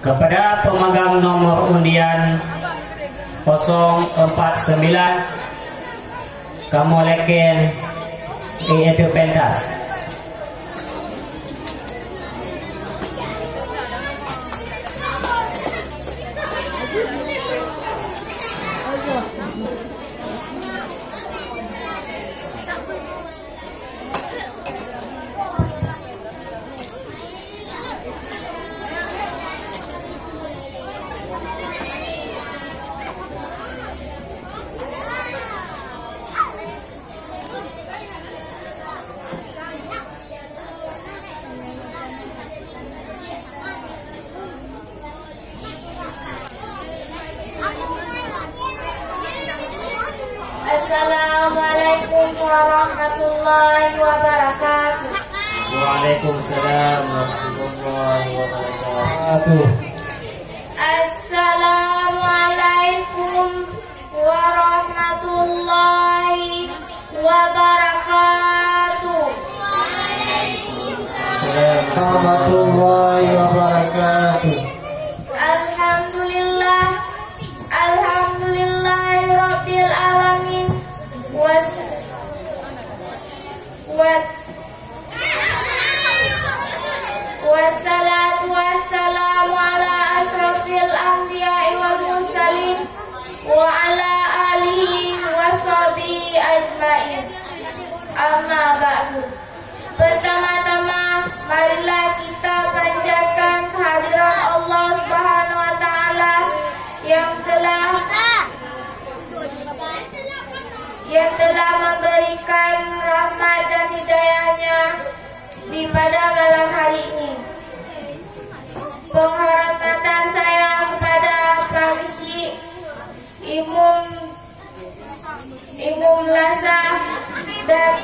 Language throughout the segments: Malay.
kepada pemegang nomor undian 049 kamu leken yaitu pentas. Assalamualaikum warahmatullahi wabarakatuh. Waalaikumsalam warahmatullahi wabarakatuh. Assalamualaikum warahmatullahi wabarakatuh. Warahmatullahi wabarakatuh. Alhamdulillah, alhamdulillahirabbil alamin. Wassalatu wassalamu ala asrafil anbiya'i wal mursalin wa ala alihi wa sahbihi ajmain. Amma ba'du. Pertama-tama marilah kita panjatkan kehadiran Allah Subhanahu wa taala yang telah memberikan rahmat dan hidayahnya di pada malam hari ini. Penghormatan saya kepada Pak Syekh Imum Lasa dan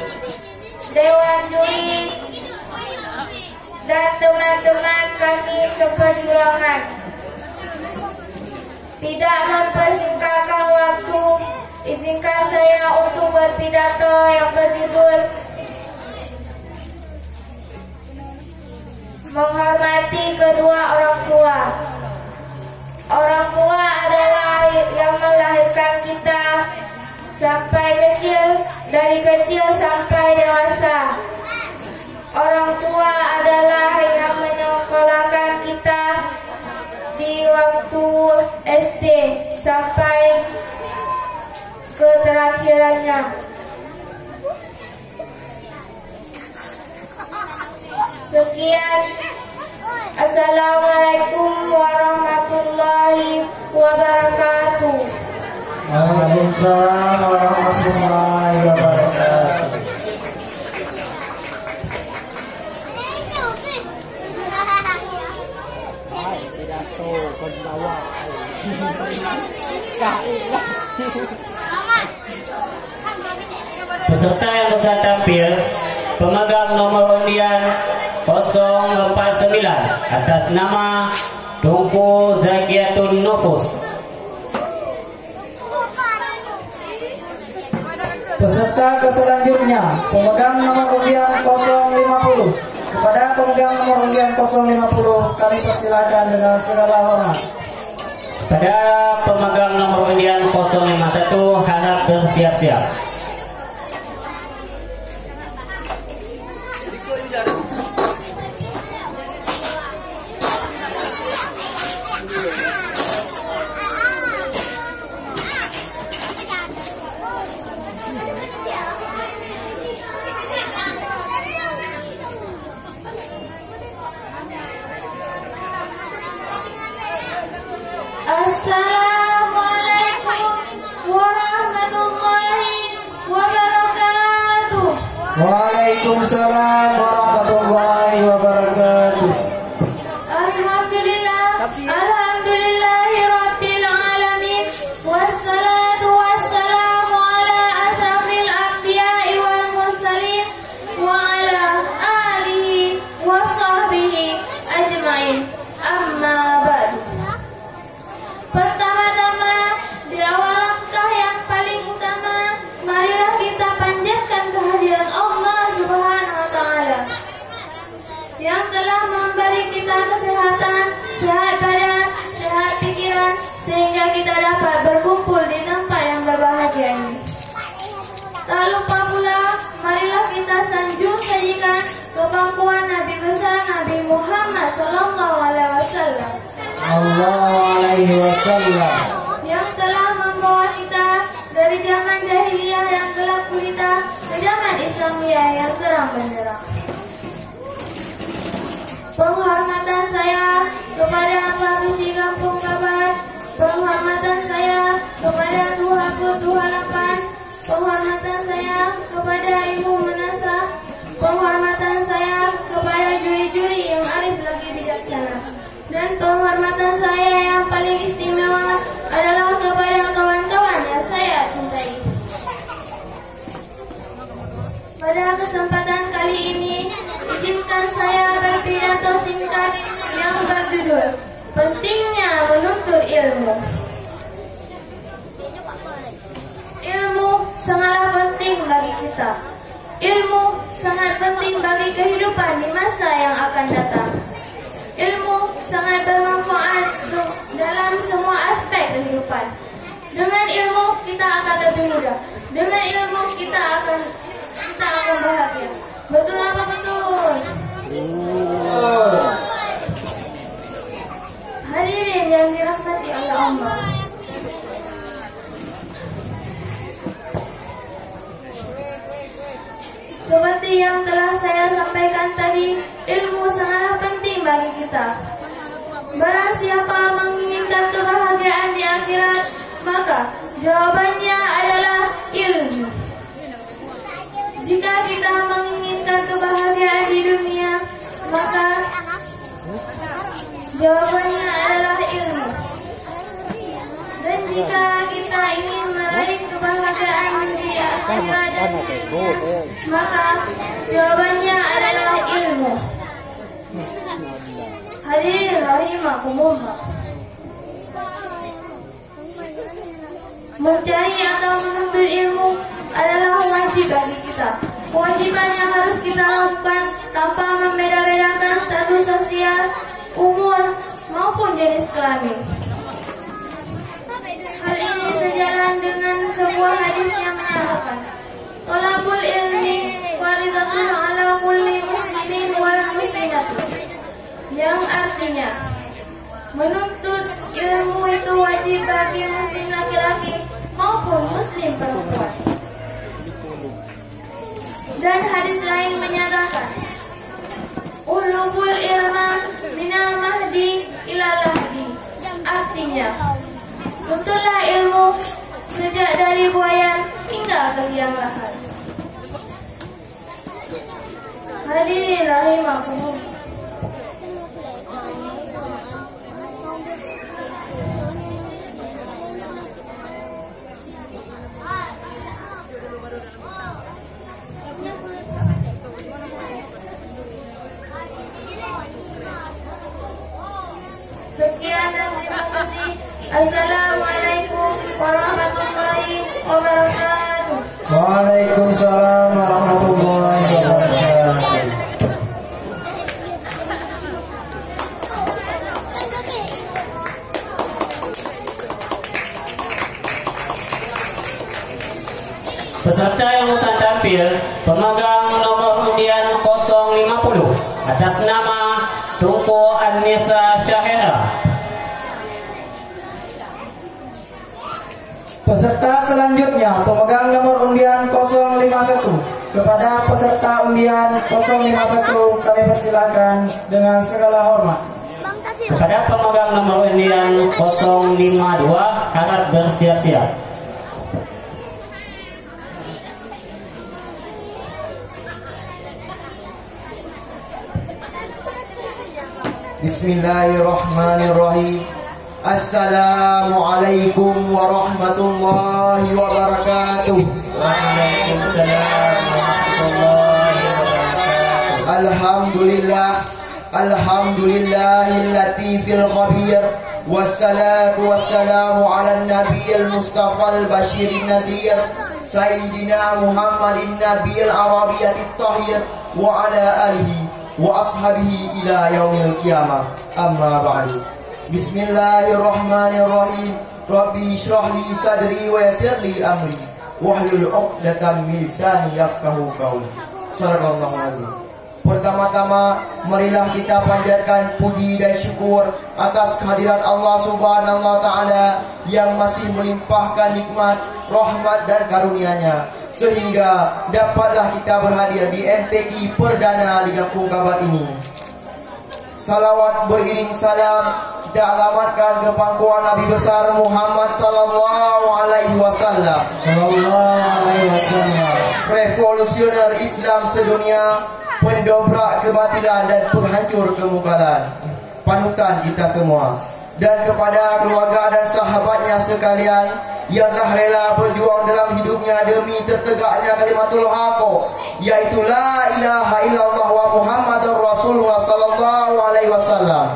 Dewan Juri dan teman-teman kami seperjuangan. Tidak mempersingkatkan waktu, izinkan saya untuk berpidato yang berjudul menghormati kedua orang tua. Orang tua adalah yang melahirkan kita sampai kecil, dari kecil sampai dewasa. Orang tua adalah yang menyekolahkan kita di waktu SD sampai ke terakhirannya. Sekian. Assalamualaikum warahmatullahi wabarakatuh. Waalaikumsalam warahmatullahi wabarakatuh. Peserta yang bisa tampil, pemegang nomor undian 049 atas nama Tunku Zakiyatun Nufus. Peserta ke selanjutnya, pemegang nomor undian 050. Kepada pemegang nomor undian 050 kami persilakan dengan segala hormat. Pada pemegang nomor undian 051 harap bersiap-siap. Assalamualaikum warahmatullahi wabarakatuh. Waalaikumsalam warahmatullahi wabarakatuh. Alhamdulillah, alhamdulillahirabbil alamin. Wassalatu wassalamu ala asrafil anbiya'i wal mursalin wa ala alihi wa sahbihi ajmain. Amma ba'du. Pertama-tama, di awal langkah yang paling utama, marilah kita panjatkan kehadiran Allah Subhanahu wa taala yang telah memberi kita kesehatan, sehat badan sehingga kita dapat berkumpul di tempat yang berbahagia ini. Tak lupa pula, marilah kita sanjung sajikan kepangkuan Nabi besar Nabi Muhammad SAW yang telah membawa kita dari zaman jahiliyah yang gelap gulita ke zaman Islamiyah yang terang benderang. Penghormatan saya kepada Pak Gusti Kampung Kabar, penghormatan saya kepada Tuha Ketua Lapan, penghormatan saya kepada Ibu Menasa, penghormatan saya kepada juri-juri yang arif lagi bijaksana, dan penghormatan saya yang paling istimewa adalah kepada kawan-kawan yang saya cintai. Pada kesempatan kali ini, izinkan saya berpidato singkat yang berjudul Pentingnya Menuntut Ilmu. Ilmu sangatlah penting bagi kita. Ilmu sangat penting bagi kehidupan di masa yang akan datang. Ilmu sangat bermanfaat dalam semua aspek kehidupan. Dengan ilmu kita akan lebih mudah. Dengan ilmu kita akan bahagia. Betul apa betul? Hadirin yang dirahmati oleh Allah. Seperti yang telah saya sampaikan tadi, ilmu sangatlah penting bagi kita. Barang siapa menginginkan kebahagiaan di akhirat, maka jawabannya adalah ilmu. Jika kita menginginkan kebahagiaan di dunia, maka jawabannya adalah ilmu. Dan jika kita ingin meraih kebahagiaan di akhirat dan dunia, maka jawabannya adalah ilmu. Hadirin rahimakumullah. Mencari atau menuntut ilmu adalah wajib bagi kita. Kewajiban yang harus kita lakukan tanpa membeda-bedakan status sosial, umur, maupun jenis kelamin. Hal ini sejalan dengan sebuah hadis yang menyatakan, Thalabul ilmi faridatun ala kulli muslimin wal muslimati, yang artinya menuntut ilmu itu wajib bagi muslim laki-laki maupun muslim perempuan. Dan hadis lain menyatakan, Ulubul ilma minal mahdi ilal lahdi, artinya tuntutlah ilmu sejak dari buayan hingga ke liang lahat. Hadirin rahimakumullah. Sekian dan terima kasih. Assalamualaikum warahmatullahi wabarakatuh. Waalaikumsalam warahmatullahi wabarakatuh. Peserta yang akan tampil, pemegang nomor undian 050 atas nama Tunku Anissa Syahera. Peserta selanjutnya, pemegang nomor undian 051. Kepada peserta undian 051 kami persilakan dengan segala hormat. Kepada pemegang nomor undian 052 harap bersiap-siap. Bismillahirrahmanirrahim. Assalamualaikum warahmatullahi wabarakatuh. Waalaikumsalam warahmatullahi wabarakatuh. Alhamdulillahil latifil khabir. Wassalatu wassalamu ala nabiyil mustafal bashirin nazir Sayyidina Muhammadin nabiyil arabiyatit tahir wa ala alihi wa ashabihi ila yaumil qiyamah. Amma ba'du. Bismillahirrahmanirrahim. Rabbi shrah li sadri wa yassir li amri wahlul 'uqdatam min lisani yafqahu qawli. Shallallahul alaihi. Pertama-tama marilah kita panjatkan puji dan syukur atas kehadiran Allah Subhanahu wa taala yang masih melimpahkan nikmat, rahmat dan karunia-Nya sehingga dapatlah kita berhadir di MTQ perdana di Kampung Kabat ini. Salawat beriring salam kita alamatkan ke pangkuan Nabi besar Muhammad sallallahu alaihi wasallam. Revolusioner Islam sedunia, pendobrak kebatilan dan penghancur kemungkaran, panutan kita semua. Dan kepada keluarga dan sahabatnya sekalian yang telah rela berjuang dalam hidupnya demi tertegaknya kalimatul haqq, yaitu la ilaha illallah wa Muhammadur Rasulullah sallallahu alaihi wasallam.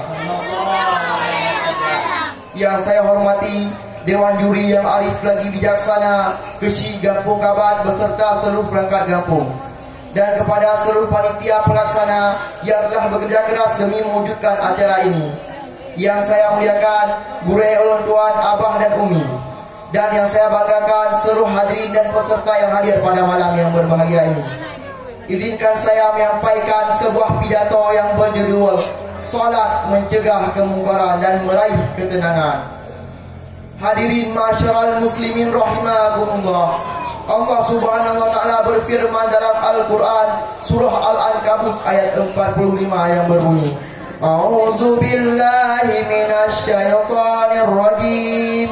Yang saya hormati Dewan Juri yang arif lagi bijaksana, Kecil Kampung Kabat beserta seluruh perangkat kampung, dan kepada seluruh panitia pelaksana yang telah bekerja keras demi mewujudkan acara ini. Yang saya muliakan guru ulun tuan, abah dan umi, dan yang saya banggakan seluruh hadirin dan peserta yang hadir pada malam yang berbahagia ini. Izinkan saya menyampaikan sebuah pidato yang berjudul Salat Mencegah Kemungkaran dan Meraih Ketenangan. Hadirin masyarakat muslimin rahimakumullah. Allah Subhanahu wa taala berfirman dalam Al-Qur'an surah Al-Ankabut ayat 45 yang berbunyi, A'udzu billahi minasy syaithanir rajim.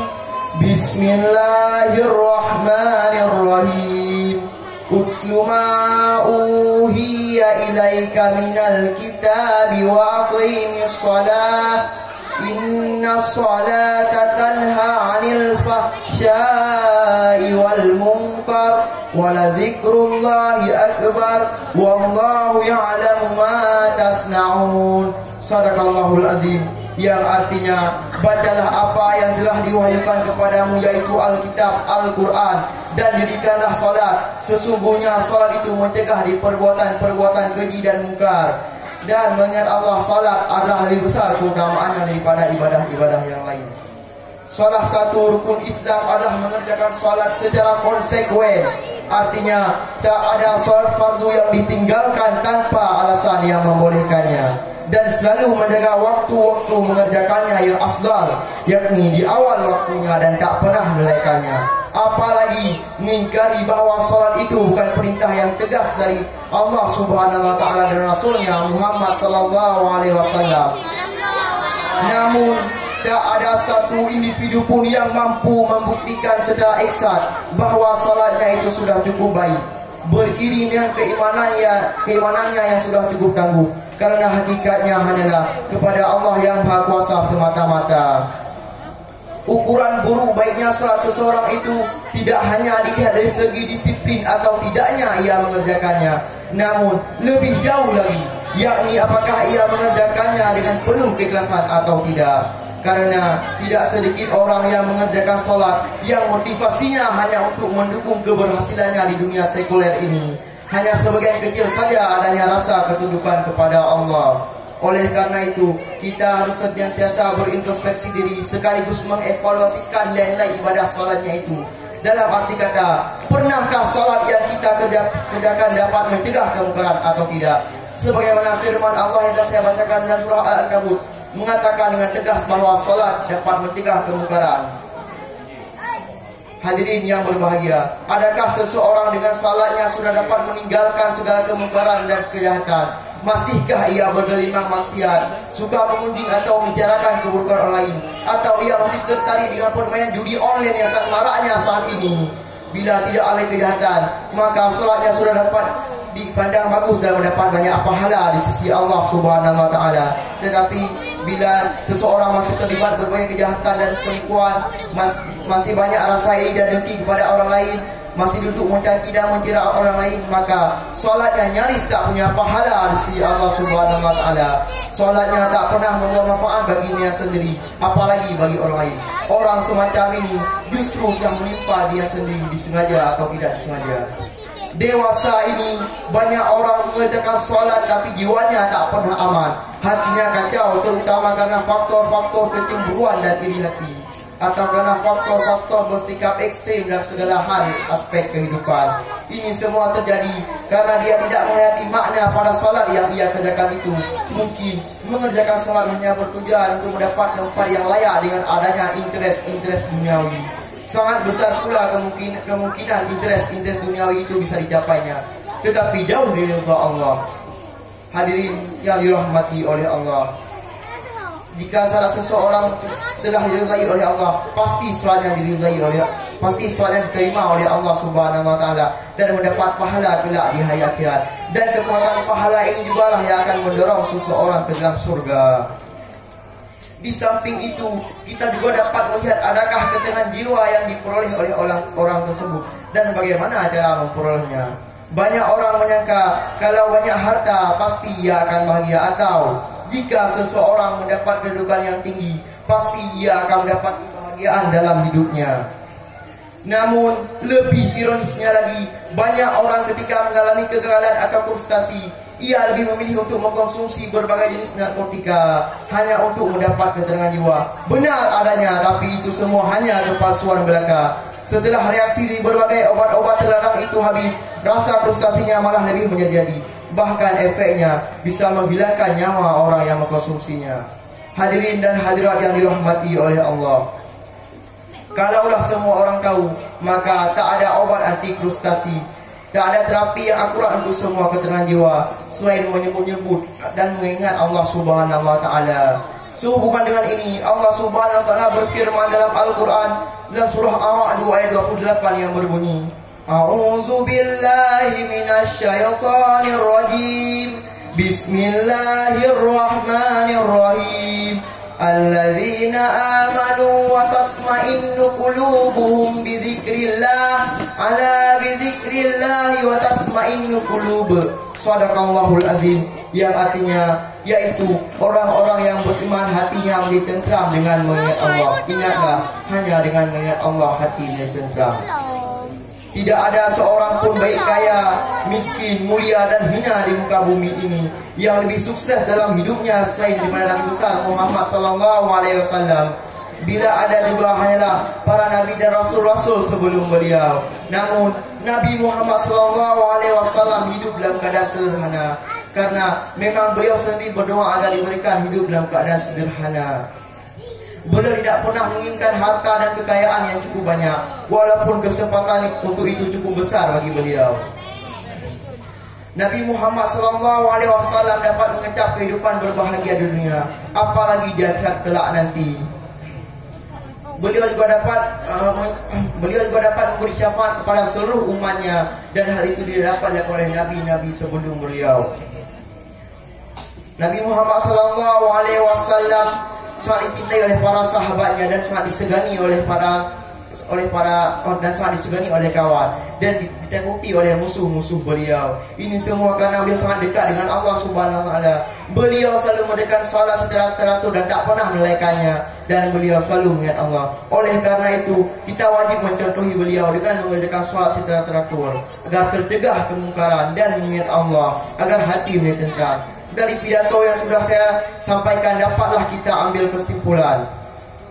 Bismillahirrahmanirrahim. Utlu ma uhiya ilaika minal kitabi wa aqimis shalah. Inna salata tanha 'anil fahsya'i wal munkar wa la dzikrullahi akbar wallahu ya'lamu ma tasna'un. Shadaqallahul azim. Yang artinya, bacalah apa yang telah diwahyukan kepadamu, yaitu Alkitab, Al-Quran, dan dirikanlah salat. Sesungguhnya salat itu mencegah di perbuatan-perbuatan keji dan mungkar. Dan mengingat Allah, salat adalah lebih besar keutamaannya daripada ibadah-ibadah yang lain. Salah satu rukun Islam adalah mengerjakan salat secara konsekuen. Artinya, tak ada salat fardu yang ditinggalkan tanpa alasan yang membolehkannya. Dan selalu menjaga waktu-waktu mengerjakannya yang afdal, yakni di awal waktunya dan tak pernah melalaikannya. Apalagi mengingkari bahwa salat itu bukan perintah yang tegas dari Allah Subhanahu wa taala dan Rasulnya Muhammad sallallahu alaihi wasallam. Namun tak ada satu individu pun yang mampu membuktikan secara eksat bahwa salatnya itu sudah cukup baik, beriring dengan keimanannya yang sudah cukup tangguh. Karena hakikatnya hanyalah kepada Allah yang Maha Kuasa semata-mata. Ukuran buruk baiknya salat seseorang itu tidak hanya dilihat dari segi disiplin atau tidaknya ia mengerjakannya, namun lebih jauh lagi, yakni apakah ia mengerjakannya dengan penuh keikhlasan atau tidak. Karena tidak sedikit orang yang mengerjakan salat yang motivasinya hanya untuk mendukung keberhasilannya di dunia sekuler ini. Hanya sebagian kecil saja adanya rasa ketundukan kepada Allah. Oleh karena itu, kita harus senantiasa berintrospeksi diri sekaligus mengevaluasikan nilai ibadah salatnya itu. Dalam arti kata, pernahkah salat yang kita kerjakan dapat mencegah kemungkaran atau tidak? Sebagaimana firman Allah yang telah saya bacakan dalam surah Al-Ankabut, mengatakan dengan tegas bahwa salat dapat mencegah kemungkaran. Hadirin yang berbahagia, adakah seseorang dengan salatnya sudah dapat meninggalkan segala kemungkaran dan kejahatan? Masihkah ia bergelimang maksiat, suka mengunjing atau membicarakan keburukan orang lain? Atau ia masih tertarik dengan permainan judi online yang sangat maraknya saat ini? Bila tidak alih kejahatan, maka salatnya sudah dapat dipandang bagus dan mendapat banyak pahala di sisi Allah Subhanahu wa taala. Tetapi bila seseorang masih terlibat berbagai kejahatan dan penipuan, masih banyak rasa iri dan dengki kepada orang lain, masih duduk mencaci dan mencela orang lain, maka solatnya nyaris tak punya pahala di sisi Allah Subhanahu wa taala. Solatnya tak pernah membawa manfaat bagi dirinya sendiri, apalagi bagi orang lain. Orang semacam ini justru yang menimpa dia sendiri, disengaja atau tidak disengaja. Dewasa ini banyak orang mengerjakan solat tapi jiwanya tak pernah aman. Hatinya kacau, terutama karena faktor-faktor kecemburuan dan iri hati, atau karena faktor-faktor bersikap ekstrim dalam segala hal aspek kehidupan. Ini semua terjadi karena dia tidak menghayati makna pada solat yang ia kerjakan itu. Mungkin mengerjakan solat hanya bertujuan untuk mendapat tempat yang layak dengan adanya interest duniawi. Sangat besar pula kemungkinan interest duniawi itu bisa dicapainya, tetapi jauh dari ridha Allah. Hadirin yang dirahmati oleh Allah, jika salah seseorang telah diridhai oleh Allah, pasti solatnya diterima oleh Allah Subhanahu wa taala dan mendapat pahala kelak di hari akhirat. Dan kekuatan pahala ini juga lah yang akan mendorong seseorang ke dalam surga. Di samping itu, kita juga dapat melihat adakah ketenangan jiwa yang diperoleh oleh orang tersebut dan bagaimana cara memperolehnya. Banyak orang menyangka kalau banyak harta pasti ia akan bahagia, atau jika seseorang mendapat kedudukan yang tinggi pasti ia akan mendapat kebahagiaan dalam hidupnya. Namun lebih ironisnya lagi, banyak orang ketika mengalami kegagalan atau frustasi, ia lebih memilih untuk mengkonsumsi berbagai jenis narkotika hanya untuk mendapat ketenangan jiwa. Benar adanya, tapi itu semua hanya kepalsuan belaka. Setelah reaksi dari berbagai obat-obat terlarang itu habis, rasa frustasinya malah lebih menjadi. Bahkan efeknya bisa menghilangkan nyawa orang yang mengkonsumsinya. Hadirin dan hadirat yang dirahmati oleh Allah, kalaulah semua orang tahu, maka tak ada obat anti frustasi, tak ada terapi yang akurat untuk semua ketenangan jiwa selain menyebut-nyebut dan mengingat Allah Subhanahu wa taala. Sehubungan dengan ini, Allah Subhanahu wa taala berfirman dalam Al-Qur'an dalam surah Ar-Ra'd ayat 28 yang berbunyi, A'udzu billahi minasy syaithanir rajim. Bismillahirrahmanirrahim. Alladzina amanu wa tasma'innu qulubuhum bi dzikrillah, ala bi dzikrillah wa tasma'innu qulub. Shadaqallahul azim, yang artinya yaitu orang-orang yang beriman hatinya menjadi tentram dengan mengingat Allah. Ingatlah, hanya dengan mengingat Allah hati menjadi tentram. Tidak ada seorang pun baik kaya, miskin, mulia dan hina di muka bumi ini yang lebih sukses dalam hidupnya selain daripada Nabi besar Muhammad sallallahu alaihi wasallam. Bila ada juga hanyalah para nabi dan rasul-rasul sebelum beliau. Namun Nabi Muhammad sallallahu alaihi wasallam hidup dalam keadaan sederhana karena memang beliau sendiri berdoa agar diberikan hidup dalam keadaan sederhana. Beliau tidak pernah menginginkan harta dan kekayaan yang cukup banyak, walaupun kesempatan untuk itu cukup besar bagi beliau. Nabi Muhammad SAW dapat mengecap kehidupan berbahagia di dunia, apalagi di akhirat kelak nanti. Beliau juga dapat memberi syafaat kepada seluruh umatnya, dan hal itu didapat oleh nabi-nabi sebelum beliau. Nabi Muhammad SAW sangat dicintai oleh para sahabatnya dan sangat disegani oleh kawan, dan ditakuti oleh musuh-musuh beliau. Ini semua karena beliau sangat dekat dengan Allah Subhanahu wa taala. Beliau selalu mengerjakan salat secara teratur dan tak pernah melalaikannya, dan beliau selalu mengingat Allah. Oleh karena itu, kita wajib mencontohi beliau dengan mengerjakan salat secara teratur agar tercegah kemungkaran dan mengingat Allah, agar hati menjadi tentram. Dari pidato yang sudah saya sampaikan dapatlah kita ambil kesimpulan,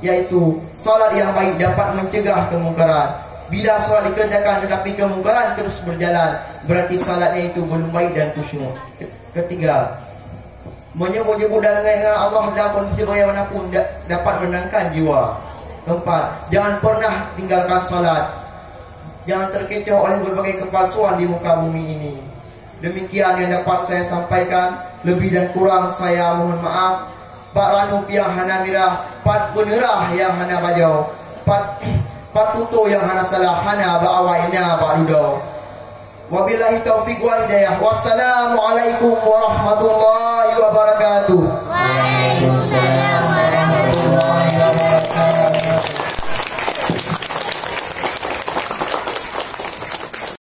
yaitu salat yang baik dapat mencegah kemungkaran. Bila salat dikerjakan tetapi kemungkaran terus berjalan, berarti salatnya itu belum baik dan khusyuk. Ketiga, menyebut-nyebut dan mengingat Allah dalam kondisi bagaimanapun dapat menenangkan jiwa. Keempat, jangan pernah tinggalkan salat. Jangan terkecoh oleh berbagai kepalsuan di muka bumi ini. Demikian yang dapat saya sampaikan. Lebih dan kurang saya mohon maaf. Pak Ranup yang hana mirah, Pat penerah yang hana bajau, Pat tuto yang hana salah, hana ba'awaina ba'dudau. Wabillahi taufiq wal hidayah. Wassalamualaikum warahmatullahi wabarakatuh. Waalaikumsalam.